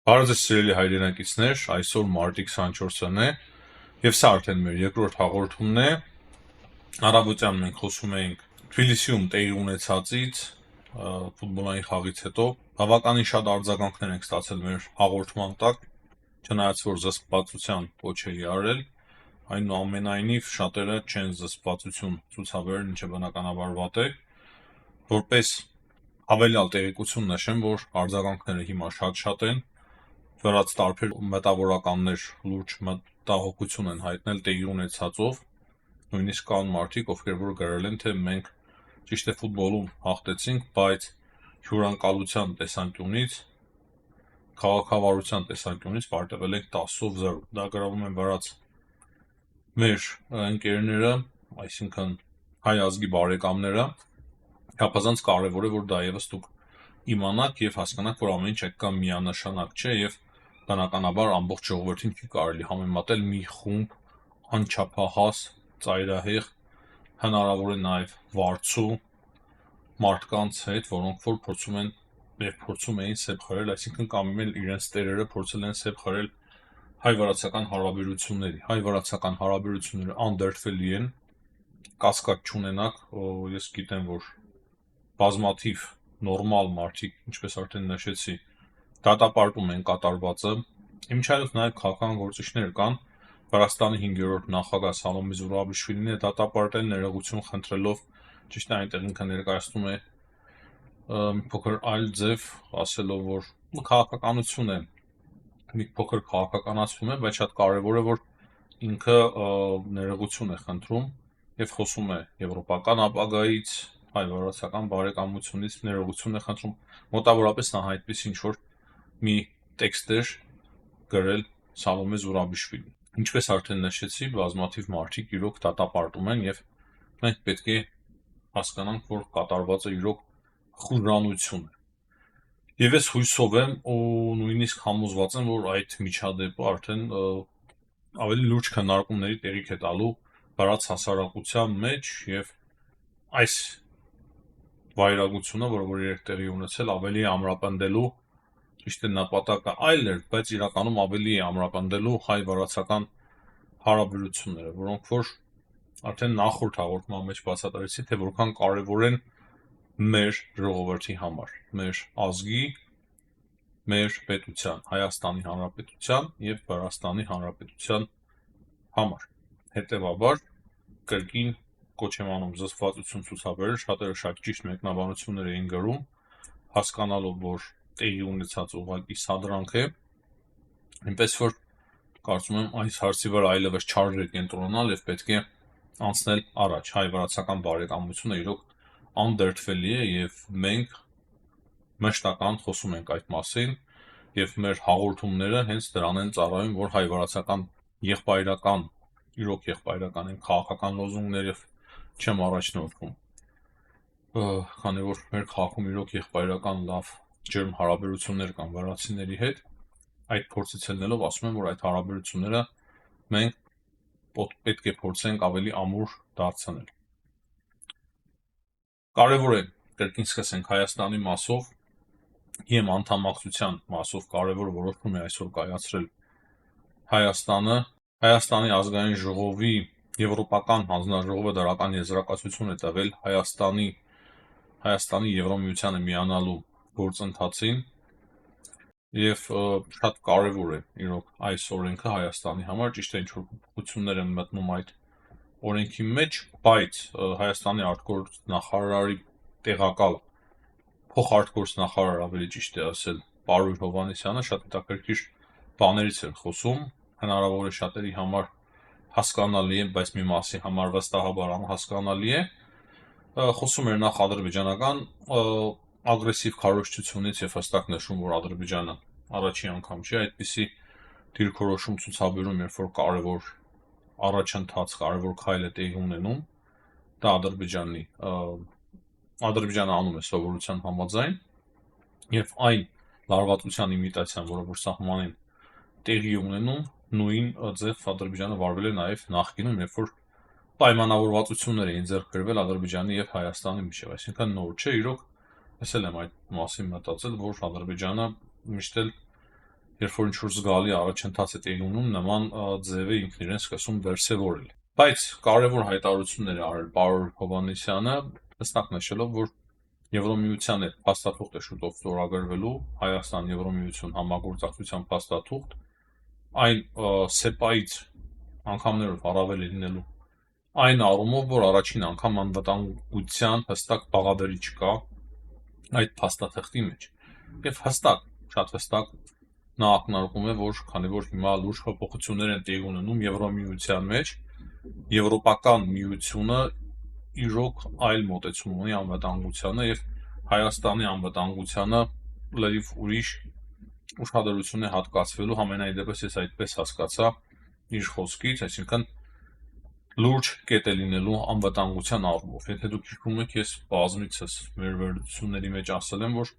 Բարև ձեզ սիրելի հայրենակիցներ, այսօր մարտի 24-ն է եւ սա արդեն մեր երկրորդ հաղորդումն է։ Առավոտյան մենք խոսում էինք Թբիլիսիում տեղի ունեցածից, ֆուտբոլային խաղից հետո բավականին շատ արձագանքներ ենք ստացել մեր հաղորդման տակ, չնայած որ զսպվածության ոչ էի արել, այնուամենայնիվ շատերը չեն զսպվածություն ցուցաբերել, ինչը բնականաբար վատ է, որպես հավելյալ տեղեկություն նշեմ, որ արձագանքները հիմա շատ են, վրաց տարբեր մտավորականներ լուրջ մտահոգություն են հայտնել տեղի ունեցածով, նույնիսկ կան մարդիկ, ովքեր որ գրել են, թե մենք ճիշտ է ֆուտբոլում հաղթեցինք, բայց հյուրընկալության տեսանկյունից, քաղաքավարության տեսանկյունից պարտվել ենք 10-0։ Դա գրավում են վրաց մեր ընկերները, այսինքն հայ ազգի բարեկամները, չափազանց կարևոր է, որ դա եւս դուք իմանաք եւ հասկանաք, որ ամեն ինչ այդքան միանշանակ չէ եւ բնականաբար ամբողջ ժողովրդին չի կարելի համեմատել մի խումբ անչափահաս, ծայրահեղ, հնարավոր է նաեւ վարձու մարդկանց հետ, որոնք որ փորձում էին սեպ խրել, այսինքն կամ էլ իրենց տերերը փորձել են սեպ խրել հայ-վրացական հարաբերությունների։ Հայ-վրացական հարաբերությունները անդրդվելի են, կասկած չունենաք, ես գիտեմ, որ բազմաթիվ նորմալ մարդիկ, ինչպես արդեն նշեցի, դատապարտում են կատարվածը, ինչայլոց նաև քաղաքական գործիչներ կան, Վրաստանի 5-րդ նախագահ Սալոմե Զուրաբիշվիլին է դատապարտել ներողություն խնդրելով, ճիշտ է այնտեղ ինքը ներկայացնում է փոքր այլ ձև, ասելով, որ քաղաքականություն է, մի փոքր քաղաքականացում է, բայց շատ կարևոր է, որ ինքը ներողություն է խնդրում եւ խոսում է եվրոպական ապագայից, հայ-վրացական բարեկամությունից ներողություն է խնդրում, մոտավորապես նա այդպես ինչ որ մի տեքստ էր գրել Սալոմե Զուրաբիշվիլին։ Ինչպես արդեն նշեցի, բազմաթիվ մարդիկ իրոք դատապարտում են եւ մենք պետք է հասկանանք, որ կատարվածը իրոք խուժանություն է։ Եվ ես հույսով եմ ու նույնիսկ համոզված եմ, որ այդ միջադեպը արդեն ավելի լուրջ քննարկումների տեղիք է տալու վրաց հասարակության մեջ եւ այս վայրագությունը, որը երեք տեղի ունեցել, ավելի ամրապնդելու, ճիշտ է նպատակը այլ էր, բայց իրականում ավելի է ամրապնդելու հայ-վրացական հարաբերությունները, որոնք որ արդեն նախորդ հաղորդման մեջ բացատրեցի, թե որքան կարևոր են մեր ժողովրդի համար, մեր ազգի, մեր պետության, Հայաստանի Հանրապետության եւ Վրաստանի Հանրապետության համար։ Հետևաբար կրկին կոչ եմ անում զսպվածություն ցուցաբերել, շատերը շատ ճիշտ մեկնաբանություններ էին գրում, հասկանալով, որ տեղի ունեցած ուղղակի սադրանք է, այնպես որ կարծում եմ այս հարցի վրա այլևս չարժե կենտրոնալ եւ պետք է անցնել առաջ։ Հայ-վրացական բարեկամությունը իրոք անդրդվելի է եւ մենք մշտական խոսում ենք այդ մասին եւ մեր հաղորդումները հենց դրան են ծառայում, որ հայ-վրացական եղբայրական, իրոք եղբայրական են քաղաքական լոզունգները չեմ առաջնորդվում, քանի որ մեր քաղաքում իրոք եղբայրական լավ ջերմ հարաբերություններ կան վրացիների հետ, այդ փորձից ելնելով ասում եմ, որ այդ հարաբերությունները մենք պետք է փորձենք ավելի ամուր դարձնել։ Կարևոր է կրկին սկսենք Հայաստանի մասով, ԵՄ անդամակցության մասով կարևոր որոշում է այսօր կայացրել Հայաստանի ազգային ժողովի եվրոպական հանձնաժողովը դրական եզրակացություն է տվել Հայաստանի Եվրոմիությանը միանալու գործընթացին եւ շատ կարեւոր է իրոք այս օրենքը Հայաստանի համար, ճիշտ է ինչ-որ փոփոխություններ են մտնում այդ օրենքի մեջ, բայց Հայաստանի արտգործնախարարի տեղակալ փոխարտգործնախարար ավելի ճիշտ է ասել, Պարույր Հովհաննիսյանը շատ հետաքրքիր բաներից էր խոսում, հնարավոր է շատերի համար հասկանալի է, բայց մի մասի համար վստահաբար անհասկանալի է, խոսում էր նախ ադրբեջանական ագրեսիվ քարոզչությունից եւ հստակ նշում, որ Ադրբեջանը առաջին անգամ չի այդպիսի դիրքորոշում ցուցաբերում, երբ որ կարևոր առաջընթաց, կարևոր քայլ է տեղի ունենում, դա Ադրբեջանը անում է սովորության համաձայն եւ այն լարվածության իմիտացիան, որը որ սահմանին տեղի ունենում, նույն ձև Ադրբեջանը վարվել է նաեւ նախկինում, երբ որ պայմանավորվածություններ էին ձեռք բերվել Ադրբեջանի եւ Հայաստանի միջեւ, այսինքն նոր չէ, իրոք ես էլ եմ այդ մասին մտածել, որ Ադրբեջանը միշտ էլ երբ որ ինչ-որ զգալի առաջընթաց է տեղի ունենում, նման ձև է ինքն իրեն սկսում դրսևորել։ Բայց կարևոր հայտարարություններ է արել պարոն Հովհաննիսյանը, հստակ նշելով, որ Եվրոմիության հետ փաստաթուղթ է շուտով ստորագրվելու, Հայաստան-Եվրոմիություն համագործակցության փաստաթուղթ, այն SEPA-ից անգամներով առավել է լինելու այն առումով, որ առաջին անգամ անվտանգության հստակ բաղադրիչ կա այդ փաստաթղթի մեջ։ Եվ հստակ, շատ հստակ նա ակնարկում է, որ քանի որ հիմա լուրջ փոփոխություններ են տեղի ունենում Եվրոմիության մեջ, Եվրոպական միությունը իրոք այլ մոտեցում ունի անվտանգությանը եւ Հայաստանի անվտանգությանը լրիվ ուրիշ ուշադրություն է հատկացվելու, համենայն դեպս ես այդպես հասկացա իր խոսքից, այսինքն լուրջ կետ է լինելու անվտանգության առումով։ Եթե դուք հիշում եք, ես բազմիցս մեր վերլուծությունների մեջ ասել եմ, որ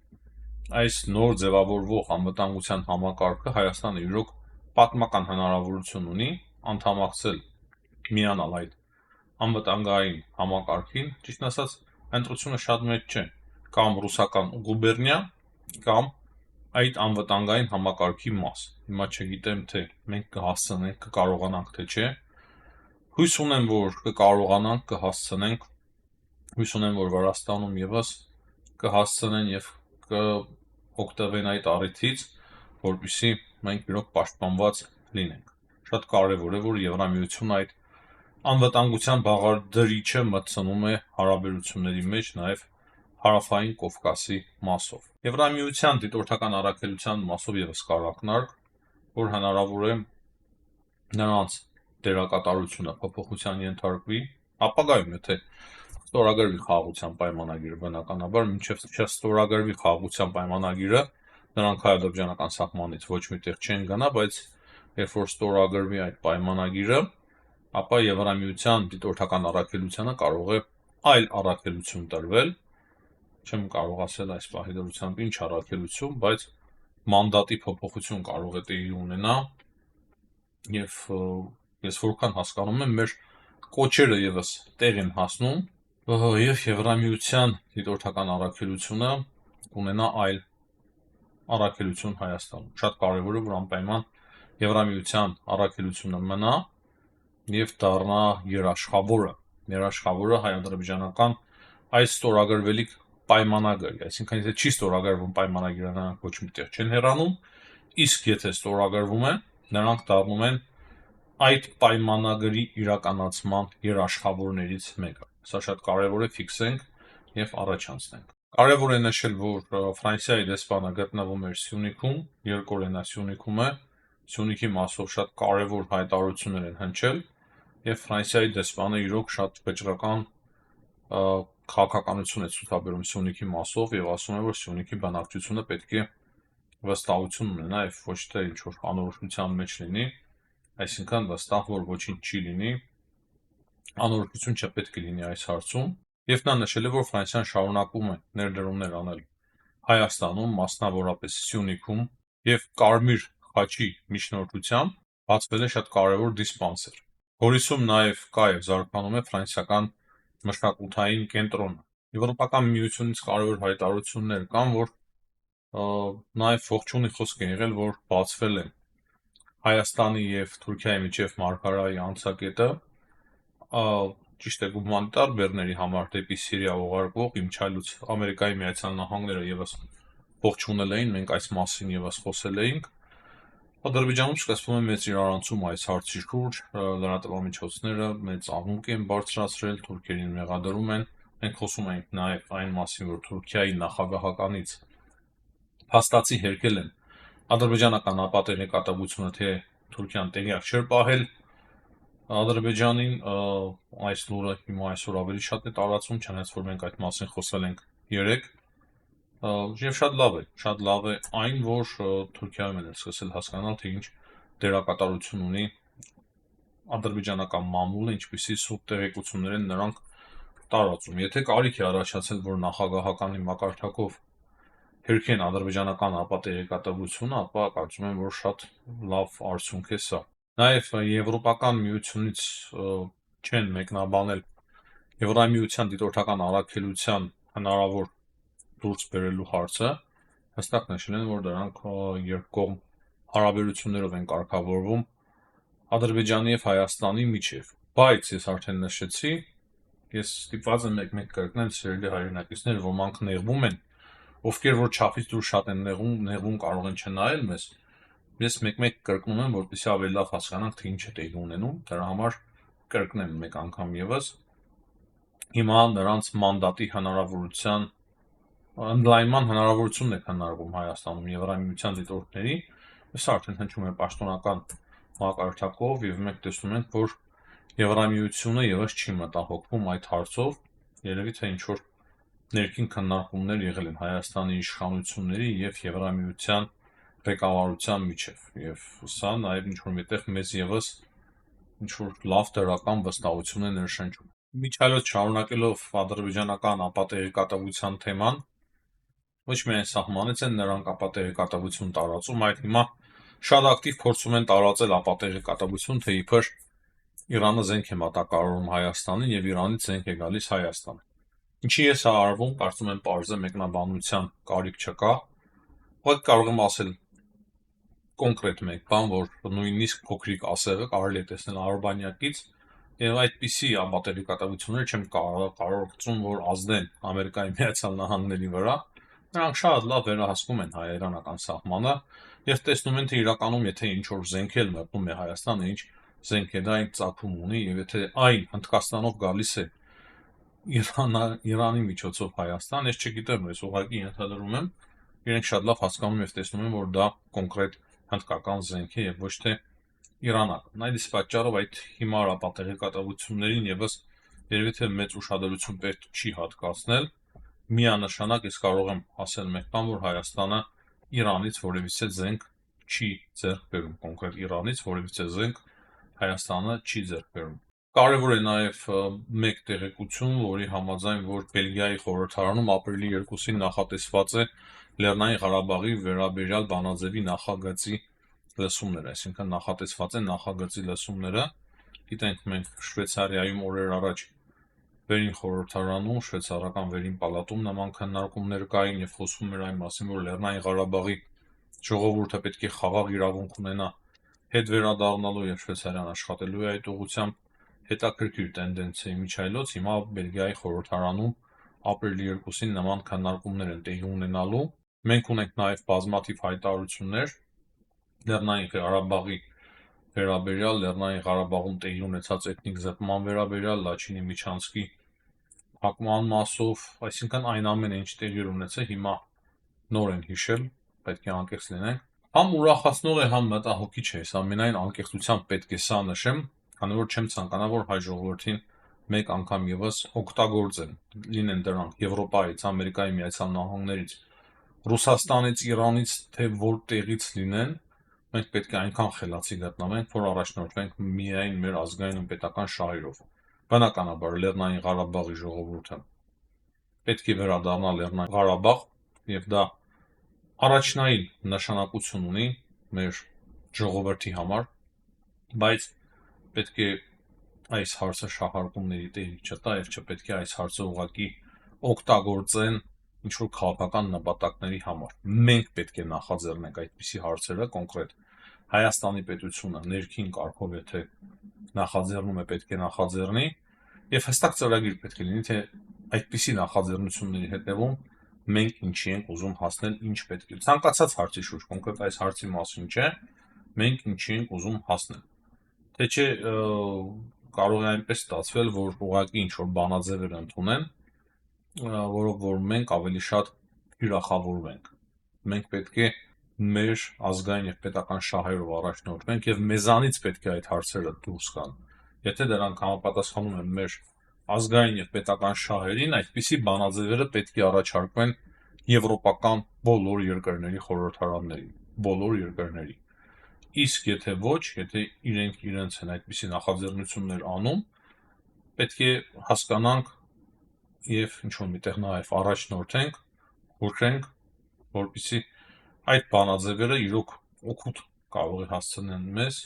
այս նոր ձևավորվող անվտանգության համակարգը Հայաստանը իրոք պատմական հնարավորություն ունի անդամակցել, միանալ այդ անվտանգային համակարգին, ճիշտ ասած, ընտրությունը շատ մեծ չէ, կամ ռուսական գուբերնիա, կամ այդ անվտանգային համակարգի մաս։ Հիմա չգիտեմ, թե մենք կհասցնենք, կկարողանանք, թե չէ։ Հույս ունեմ, որ կկարողանանք, կհասցնենք, հույս ունեմ, որ Վրաստանում եւս կհասցնեն եւ կօգտվեն այդ առիթից, որպեսզի մենք իրոք պաշտպանված լինենք։ Շատ կարեւոր է, որ Եվրամիությունը այդ անվտանգության բաղադրիչը մտցնում է հարաբերությունների մեջ նաև հարավային Կովկասի մասով։ Եվրամիության դիտորդական առաքելության մասով եւս կար ակնարկ, որ հնարավոր է նրանց դերակատարությունը փոփոխության ենթարկվի, ապագայում եթե ստորագրվի խաղաղության պայմանագիրը, բնականաբար մինչև չստորագրվի խաղաղության պայմանագիրը, նրանք հայ-ադրբեջանական սահմանից ոչ միտեղ չեն գնա, բայց երբ որ ստորագրվի այդ պայմանագիրը, ապա Եվրամիության դիտորդական առաքելությանը կարող է այլ առաքելություն տրվել, չեմ կարող ասել այս պահի դրությամբ ինչ առաքելություն, բայց մանդատի փոփոխություն կարող է տեղի ունենա, եւ ես որքան հասկանում եմ, մեր կոչերը եւս տեղ են հասնում, եւ Եվրամիության դիտորդական առաքելությունը ունենա այլ առաքելություն Հայաստանում։ Շատ կարեւոր է, որ անպայման Եվրամիության առաքելությունը մնա եւ դառնա երաշխավորը հայ-ադրբեջանական այս ստորագրվելիք պայմանագրի, այսինքն եթե չի ստորագրվում պայմանագիրը, նրանք ոչ միտեղ չեն հեռանում, իսկ եթե ստորագրվում է, նրանք դառնում են այդ պայմանագրի իրականացման երաշխավորներից մեկը։ Սա շատ կարևոր է ֆիքսենք եւ առաջ անցնենք։ Կարևոր է նշել, որ Ֆրանսիայի դեսպանը գտնվում էր Սյունիքում, երկօրեն է Սյունիքում է, Սյունիքի մասով շատ կարևոր հայտարարություններ են հնչել, եւ Ֆրանսիայի դեսպանը իրոք շատ վճռական քաղաքականություն է ցուցաբերում Սյունիքի մասով եւ ասում է, որ Սյունիքի բնակչությունը պետք է վստահություն ունենա եւ ոչ թե ինչ որ անորոշության մեջ լինի, այսինքն վստահ, որ ոչինչ չի լինի, անորոշություն չպետք է լինի այս հարցում, եւ նա նշել է, որ Ֆրանսիան շարունակում է ներդրումներ անել Հայաստանում, մասնավորապես Սյունիքում, եւ Կարմիր խաչի միջնորդությամբ բացվել է շատ կարևոր դիսպանսեր։ Գորիսում նաեւ կա եւ զարգանում է ֆրանսիական մշակութային կենտրոնը։ Եվրոպական միությունից կարևոր հայտարարություններ կան, որ նաեւ ողջունի խոսք է եղել, որ բացվել է Հայաստանի եւ Թուրքիայի միջև մարգարայի անցակետը, ճիշտ է, հումանիտար բեռների համար դեպի Սիրիա ուղարկվող իմչալուց Ամերիկայի Միացյալ Նահանգները եւս ողջունել էին, մենք այս մասին եւս խոսել էինք։ Ադրբեջանում սկսվում է մեծ իրարանցում այս հարցի շուրջ, լրատվամիջոցները մեծ աղմուկ են բարձրացրել, թուրքերին մեղադրում են, մենք խոսում ենք նաեւ այն մասին, որ Թուրքիայի նախագահականից փաստացի հերկել են ադրբեջանական ապատեղեկատվությունը, թե Թուրքիան տեղյակ չէր պահել Ադրբեջանին, այս լուրը հիմա այսօր ավելի շատ է տարածվում, չնայած որ մենք այդ մասին խոսել ենք երեկ, եւ շատ լավ է այն, որ Թուրքիայում են սկսել հասկանալ, թե ինչ դերակատարություն ունի ադրբեջանական մամուլը, ինչպիսի սուտ տեղեկություններ են նրանք տարածում։ Եթե կարիք է առաջացել, որ նախագահականի մակարդակով հերքեն ադրբեջանական ապատեղեկատվությունը, ապա կարծում եմ, որ շատ լավ արդյունք է սա։ Նաեւ Եվրոպական միությունից չեն մեկնաբանել Եվրամիության դիտորդական առաքելության հնարավոր դուրս բերելու հարցը, հստակ նշել են, որ դրանք երկկողմ հարաբերություններով են կարգավորվում Ադրբեջանի եւ Հայաստանի միջև, բայց ես արդեն նշեցի, ես ստիպված եմ մեկ-մեկ կրկնել, սիրելի հայրենակիցներ, ոմանք նեղվում են, ովքեր որ չափից դուրս շատ են նեղվում կարող են չնայել մեզ, ես մեկ-մեկ կրկնում եմ, որպեսզի ավելի լավ հասկանանք, թե ինչ է տեղի ունենում, դրա համար կրկնեմ մեկ անգամ եւս, հիմա նրանց մանդատի հնարավորության ընդլայնման հնարավորությունն է քննարկվում Հայաստանում Եվրամիության դիտորդների, սա արդեն հնչում է պաշտոնական մակարդակով եւ մենք տեսնում ենք, որ Եվրամիությունը եւս չի մտահոգվում այդ հարցով, երևի թե ինչ որ ներքին քննարկումներ եղել են Հայաստանի իշխանությունների եւ Եվրամիության ղեկավարության միջև եւ սա նաեւ ինչ որ միտեղ մեզ եւս ինչ որ լավ դրական վստահություն է ներշնչում։ Միջայլոց շարունակելով ադրբեջանական ապատեգատավության թեման, ոչ միայն սահմանից են նրանք ապատեգատավություն տարածում, այլ հիմա շատ ակտիվ փորձում են տարածել ապատեգատավություն, թե իբր Իրանը զենք է մատակարարում Հայաստանին եւ Իրանից զենք է գալիս Հայաստան։ Ինչի է սա արվում, կարծում եմ պարզ է, մեկնաբանության կարիք չկա։ Ուղղակի կարող եմ ասել կոնկրետ մեկ բան, որ նույնիսկ փոքրիկ ասեղը կարելի է տեսնել արբանյակից եւ այդպիսի ապատեգատավություններ չեմ կարողացում, որ ազդեն Ամերիկայի Միացյալ Նահանգների վրա։ Նրանք շատ լավ վերահսկում են հայ-իրանական սահմանը եւ տեսնում են, թե իրականում եթե ինչ որ զենք էլ մտնում է Հայաստանը, ինչ զենք է դա այն ծագում ունի եւ եթե այն Հնդկաստանով գալիս է Իրանի միջոցով Հայաստան, ես չգիտեմ, ես ուղղակի ենթադրում եմ, իրենք շատ լավ հասկանում եւ տեսնում են, որ դա կոնկրետ հնդկական զենք է եւ ոչ թե իրանական։ Այդ պատճառով այդ հիմար ապատեգատավություններին եւս երևի թե մեծ ուշադրություն պետք չի հատկացնել։ Միանշանակ ես կարող եմ ասել մեկ բան, որ Հայաստանը Իրանից որևիցե զենք չի ձեռք բերում, կոնկրետ Իրանից որևիցե զենք Հայաստանը չի ձեռք բերում։ Կարևոր է նաև մեկ տեղեկություն, որի համաձայն, որ Բելգիայի խորհրդարանում ապրիլի 2-ին նախատեսված է Լեռնային Ղարաբաղի վերաբերյալ բանաձևի նախագծի լսումները, այսինքն նախատեսված են նախագծի լսումները։ Գիտենք, մենք Շվեյցարիայում օրեր առաջ վերին խորհրդարանում, շվեյցարական վերին պալատում նման քննարկումներ կային եւ խոսվում էր այն մասին, որ Լեռնային Ղարաբաղի ժողովուրդը պետք է խաղաղ իրավունք ունենա հետ վերադառնալու եւ Շվեյցարիան աշխատելու է այդ ուղղությամբ հետաքրքիր տենդենցիայի միջայլոց հիմա Բելգիայի խորհրդարանում ապրիլի 2-ին նման քննարկումներ են տեղի ունենալու։ Մենք ունենք նաեւ բազմաթիվ հայտարարություններ Լեռնային Ղարաբաղի վերաբերյալ, Լեռնային Ղարաբաղում տեղի ունեցած էթնիկ զտման վերաբերյալ, Լաչինի Միչանսկի հակման մասով, այսինքն այն ամենը ինչ տեղի ունեցել հիմա նոր են հիշել, պետք է անկեղծ լինենք։ Համ ուրախացնող է, համ մտահոգիչ է, ամենայն անկեղծությամբ պետք է սա նշեմ, քանի որ չեմ ցանկանա, որ հայ ժողովրդին մեկ անգամ եւս օգտագործեն, լինեն դրանք Եվրոպայից, Ամերիկայի Միացյալ Նահանգներից, Ռուսաստանից, Իրանից, թե որտեղից լինեն, մենք պետք է այնքան խելացի գտնվենք, որ առաջնորդվենք միայն մեր ազգային պետական շահերով։ Բնականաբար Լեռնային Ղարաբաղի ժողովուրդը պետք է վերադառնա Լեռնային Ղարաբաղ եւ դա առաջնային նշանակություն ունի մեր ժողովրդի համար, բայց պետք է այս հարցը շահարկումների տեղի չտա եւ չպետք է այս հարցը ուղղակի օգտագործեն ինչ որ քաղաքական նպատակների համար։ Մենք պետք է նախաձեռնենք այդպիսի հարցերը կոնկրետ Հայաստանի պետությունը ներքին կարգով եթե նախաձեռնում է, պետք է նախաձեռնի եւ հստակ ծրագիր պետք է լինի, թե այդպիսի նախաձեռնությունների հետևում մենք ինչի ենք ուզում հասնել, ինչ պետք է։ Ցանկացած հարցի շուրջ, կոնկրետ այս հարցի մասին չէ, մենք ինչի ենք ուզում հասնել։ Թե չէ կարող է այնպես ստացվել, որ ուղղակի ինչ որ բանաձևեր ընդունեն, որով որ մենք ավելի շատ հյուրախավորվենք։ Մենք պետք է մեր ազգային եւ պետական շահերով առաջնորդվենք եւ մեզանից պետք է այդ հարցերը դուրս գան։ Եթե դրանք համապատասխանում են մեր ազգային եւ պետական շահերին, այդպիսի բանաձևերը պետք է առաջարկվեն եվրոպական բոլոր երկրների խորհրդարաններին, բոլոր երկրների։ Իսկ եթե ոչ, եթե իրենք իրենց են այդպիսի նախաձեռնություններ անում, պետք է հասկանանք եւ ինչ-որ միտեղ նաեւ առաջնորդենք, հուշենք, որպեսզի այդ բանաձևերը իրոք օգուտ կարող է հասցնեն մեզ,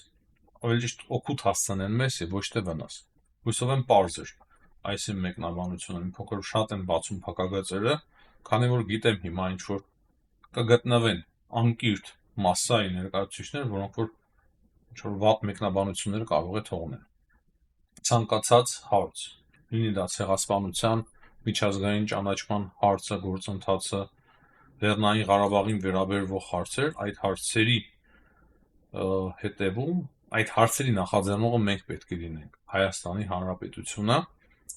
ավելի ճիշտ օգուտ հասցնեն մեզ եւ ոչ թե վնաս։ Հույսով եմ պարզ էր այս իմ մեկնաբանությունը, մի փոքր շատ եմ բացում փակագծերը, քանի որ գիտեմ հիմա ինչ որ կգտնվեն անկիրթ մասսայի ներկայացուցիչներ, որոնք որ ինչ-որ վատ մեկնաբանություններ կարող է թողնել։ Ցանկացած հարց, լինի դա ցեղասպանության, միջազգային ճանաչման հարցը, գործընթացը, Լեռնային Ղարաբաղին վերաբերող հարցեր, այդ հարցերի հետևում այդ հարցերի նախաձեռնողը մենք պետք է լինենք, Հայաստանի Հանրապետությունը,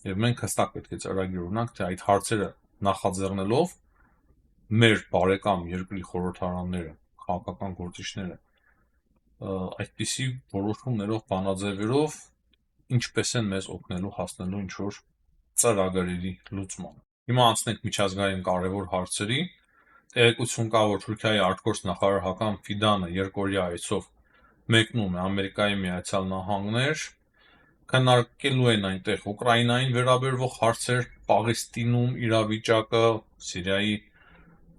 եւ մենք հստակ պետք է ծրագիր ունենանք, թե այդ հարցերը նախաձեռնելով մեր բարեկամ երկրի խորհրդարանները, քաղաքական գործիչները այդպիսի որոշումներով, բանաձևերով ինչպես են մեզ օգնելու հասնելու ինչ-որ ծրագրերի լուծման։ Հիմա անցնենք միջազգային կարևոր հարցերի։ Տեղեկություն կա, որ Թուրքիայի արտգործ նախարար Հական Ֆիդանը երկօրյա այցով մեկնում է Ամերիկայի Միացյալ Նահանգներ, քննարկելու են այնտեղ Ուկրաինային վերաբերող հարցեր, Պաղեստինում իրավիճակը, Սիրիայի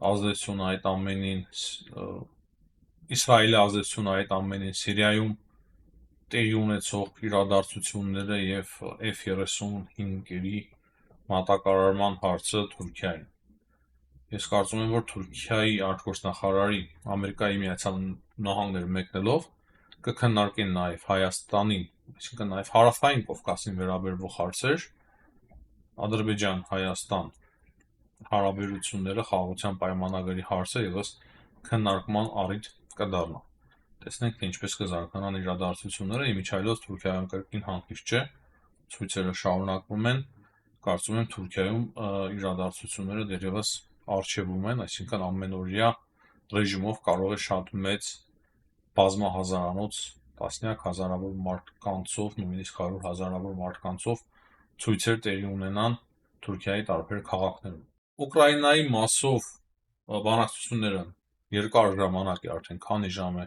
ազդեցությունը այդ ամենին, Իսրայելի ազդեցությունը այդ ամենին, Սիրիայում տեղի ունեցող իրադարձությունները եւ F-35-երի մատակարարման հարցը Թուրքիային։ Ես կարծում եմ, որ Թուրքիայի արտգործ նախարարի Ամերիկայի Միացյալ Նահանգներ մեկնելով կքննարկեն նաեւ Հայաստանին, այսինքն նաեւ Հարավային Կովկասին վերաբերող հարցեր, Ադրբեջան-Հայաստան հարաբերությունները, խաղաղության պայմանագրի հարցը եւս քննարկման առիթ կդառնա։ Տեսնենք, թե ինչպես կզարգանան իրադարձությունները, իմիջիայլոց Թուրքիայում կրկին հանգիստ չէ, ցույցերը շարունակվում են, կարծում եմ Թուրքիայում իրադարձությունները դեռևս առջևում են, այսինքն ամենօրյա ռեժիմով կարող է շատ մեծ բազմահազարանոց, տասնյակ հազարավոր մարդկանցով, նույնիսկ 100 հազարավոր մարդկանցով ցույցեր տեղի ունենան Թուրքիայի տարբեր քաղաքներում։ Ուկրաինայի մասով բանակցությունները երկար ժամանակ է, արդեն քանի ժամ է,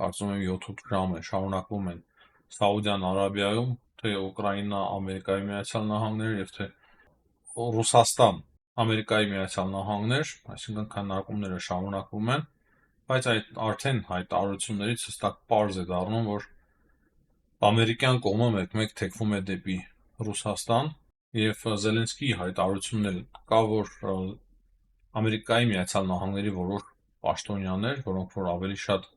կարծում եմ 7-8 ժամ է, շարունակվում են Սաուդյան Արաբիայում, թե Ուկրաինա, Ամերիկայի Միացյալ Նահանգներ եւ թե Ռուսաստան, Ամերիկայի Միացյալ Նահանգներ, այսինքն քննարկումները շարունակվում են, բայց այդ արդեն հայտարարություններից հստակ պարզ է դառնում, որ ամերիկյան կողմը մեկ-մեկ թեքվում է դեպի Ռուսաստան եւ Զելենսկիի հայտարարությունները կա, որ Ամերիկայի Միացյալ Նահանգների որոշ պաշտոնյաներ, որոնք որ ավելի շատ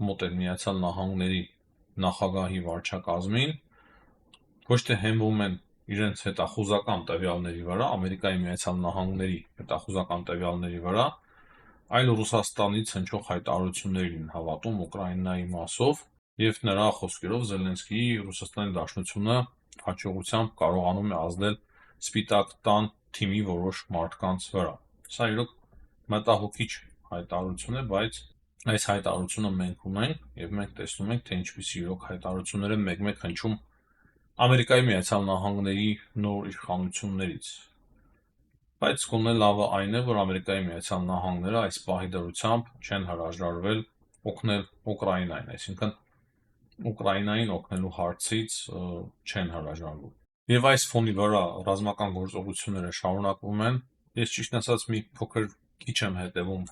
մոտ են Միացյալ Նահանգների նախագահի վարչակազմին, ոչ թե հենվում են իրենց հետախուզական տվյալների վրա, Ամերիկայի Միացյալ Նահանգների հետախուզական տվյալների վրա, այլ Ռուսաստանից հնչող հայտարարություններին հավատում Ուկրաինայի մասով եւ նրա խոսքերով Զելենսկիի Ռուսաստանի Դաշնությունը հաջողությամբ կարողանում է ազդել Սպիտակ տան թիմի որոշ մարդկանց վրա։ Սա իրոք մտահոգիչ հայտարարություն է, բայց այս հայտարարությունը մենք ունենք եւ մենք տեսնում ենք, թե ինչպիսի իրոք հայտարարություններ են մեկ-մեկ հնչում Ամերիկայի Միացյալ Նահանգների նոր իշխանություններից։ Բայց գոնե լավը այն է, որ Ամերիկայի Միացյալ Նահանգները այս պահի դրությամբ չեն հրաժարվել օգնել Ուկրաինային, այսինքն Ուկրաինային օգնելու հարցից չեն հրաժարվում։ Եվ այս ֆոնի վրա ռազմական գործողությունները շարունակվում են։ Ես ճիշտ ասած մի փոքր քիչ եմ հետևում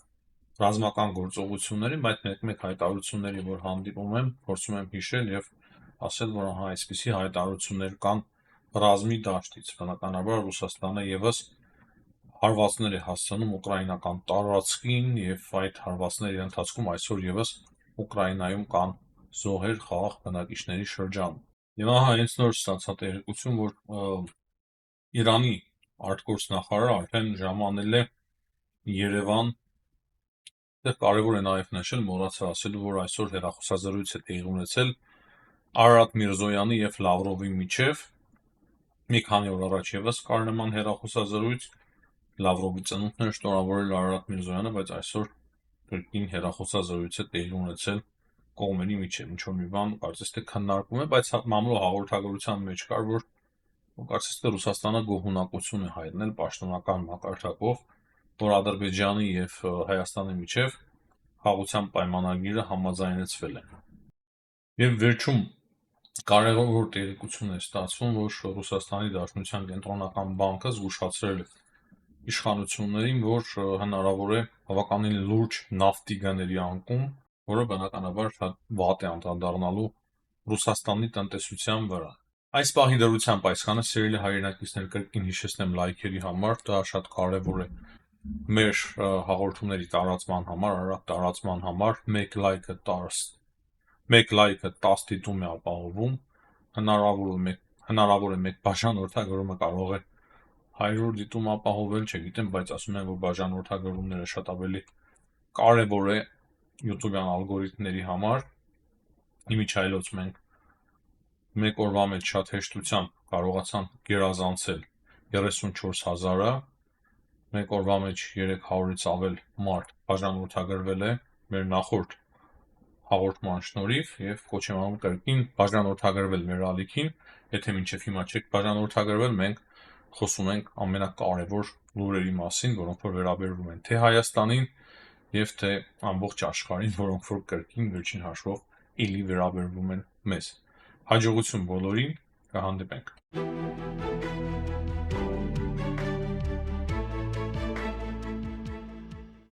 ռազմական գործողություններին, բայց մեկ-մեկ հայտարարությունների, որ հանդիպում եմ, փորձում եմ հիշել եւ ասել, որ ահա այսպիսի հայտարարություններ կան ռազմի դաշտից։ Բնականաբար Ռուսաստանը եւս հարվածներ է հասցնում ուկրաինական տարածքին եւ այդ հարվածների ընթացքում այսօր եւս Ուկրաինայում կան զոհեր խաղաղ բնակիչների շրջանում։ Եվ ահա հենց նոր ստացա տեղեկություն, որ Իրանի արտգործ նախարարը արդեն ժամանել է Երևան։ Դեռ կարևոր է նաև նշել, մոռացա ասելու, որ այսօր հեռախոսազրույց է տեղի ունեցել Արարատ Միրզոյանի եւ Լավրովի միջև։ Մի քանի օր առաջ եւս կար նման հեռախոսազրույց, Լավրովի ծնունդն էր շնորհավորել Արարատ Միրզոյանը, բայց այսօր կրկին հեռախոսազրույց է տեղի ունեցել կողմերի միջև, ինչ որ մի բան կարծես թե քննարկվում է, բայց մամլո հաղորդագրության մեջ կար, որ կարծես թե Ռուսաստանը գոհունակություն է հայտնել պաշտոնական մակարդակով, որ Ադրբեջանի եւ Հայաստանի միջև խաղաղության պայմանագիրը համաձայնեցվել է։ Եվ վերջում կարևոր տեղեկություն է ստացվում, որ Ռուսաստանի Դաշնության կենտրոնական բանկը զգուշացրել է իշխանություններին, որ հնարավոր է բավականին լուրջ նավթի գների անկում, որը բնականաբար շատ վատ է անդրադառնալու Ռուսաստանի տնտեսության վրա։ Այս պահի դրությամբ այսքանը, սիրելի հայրենակիցներ, կրկին հիշեցնեմ լայքերի համար, դա շատ կարևոր է մեր հաղորդումների տարածման համար, արագ տարածման համար 1 լայքը 10 դիտում է ապահովում, հնարավոր է մեկ բաժանորդագրումը կարող է 100 դիտում ապահովել, չգիտեմ, բայց ասում են, որ բաժանորդագրումները շատ ավելի կարևոր է YouTube-յան ալգորիթմների համար, իմիջայլոց մենք մեկ օրվա մեջ շատ հեշտությամբ կարողացանք գերազանցել 34,000-ը, մեկ օրվա մեջ 300-ից ավել մարդ բաժանորդագրվել է մեր նախորդ հաղորդման շնորհիվ եւ կոչ եմ անում կրկին բաժանորդագրվել մեր ալիքին, եթե մինչեւ հիմա չեք բաժանորդագրվել, մենք խոսում ենք ամենակարևոր լուրերի մասին, որոնք որ վերաբերում են թե Հայաստանին եւ թե ամբողջ աշխարհին, որոնք որ կրկին վերջին հաշվով էլի վերաբերվում են մեզ։ Հաջողություն բոլորին, կհանդիպենք։